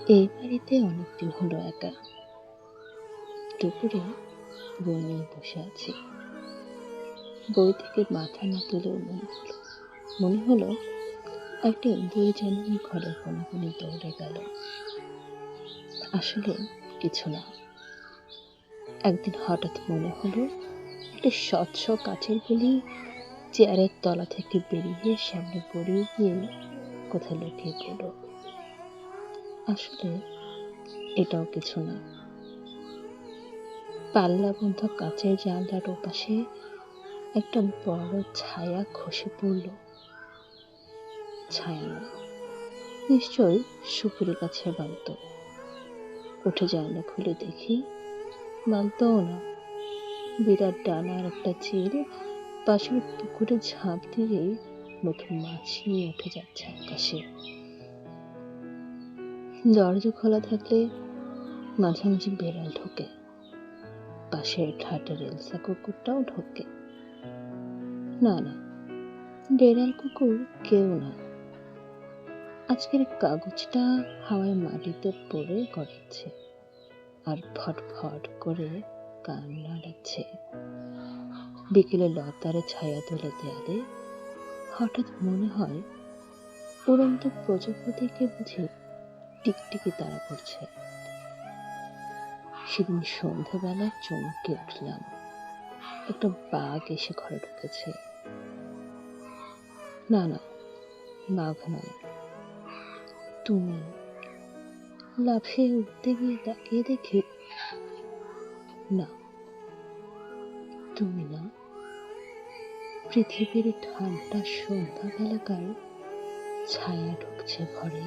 এই বাড়িতে অনেকদিন হলো একা। দুপুরে বই নিয়ে বসে আছি। বই থেকে মাথা না তুলেও মনে হলো একটা ইঁদুর যেন ঘরের কোণে কোণে দৌড়ে গেল। আসলে কিছু না। একদিন হঠাৎ মনে হলো একটা স্বচ্ছ কাচের গুলি চেয়ারের তলা থেকে বেরিয়ে সামনে গড়িয়ে গিয়ে কোথায় লুকিয়ে পড়ল। আসলে এটাও কিছু না। পাল্লা বন্ধ কাচের জানলার ওপাশে একটা বড় ছায়া খসে পড়ল। ছায়া না, নিশ্চয়ই সুপুরি গাছের বালতো। উঠে জানলা খুলে দেখি বালতোও না, বিরাট ডানার একটা চিল পাশের পুকুরে ঝাঁপ দিয়েই নতুন মাছ নিয়ে উঠে যাচ্ছে আকাশে। দরজা খোলা থাকলে মাঝামাঝি বেড়াল ঢোকে, পাশের ঠাটের এলসা কুকুরটাও ঢোকে। না না, বেড়াল কুকুর কেউ না। আজকের কাগজটা হাওয়ায় মাটিতে পড়ে গড়াচ্ছে আর ফটফট করে কান নাড়াচ্ছে। বিকেলে লতারে ছায়া তোলে দেয়ালে। হঠাৎ মনে হয় উড়ন্ত প্রজাপতিকে বুঝি টিকটিকি তাড়া করছে। সেদিন সন্ধ্যাবেলায় চমকে উঠলাম, একটা বাঘ এসে ঘরে ঢুকেছে। না না, বাঘ নয়, তুমি। লাফিয়ে উঠতে গিয়ে তাকিয়ে দেখি না, তুমি না। পৃথিবীর ঠান্ডা সন্ধ্যাবেলাকার ছায়া ঢুকছে ঘরে।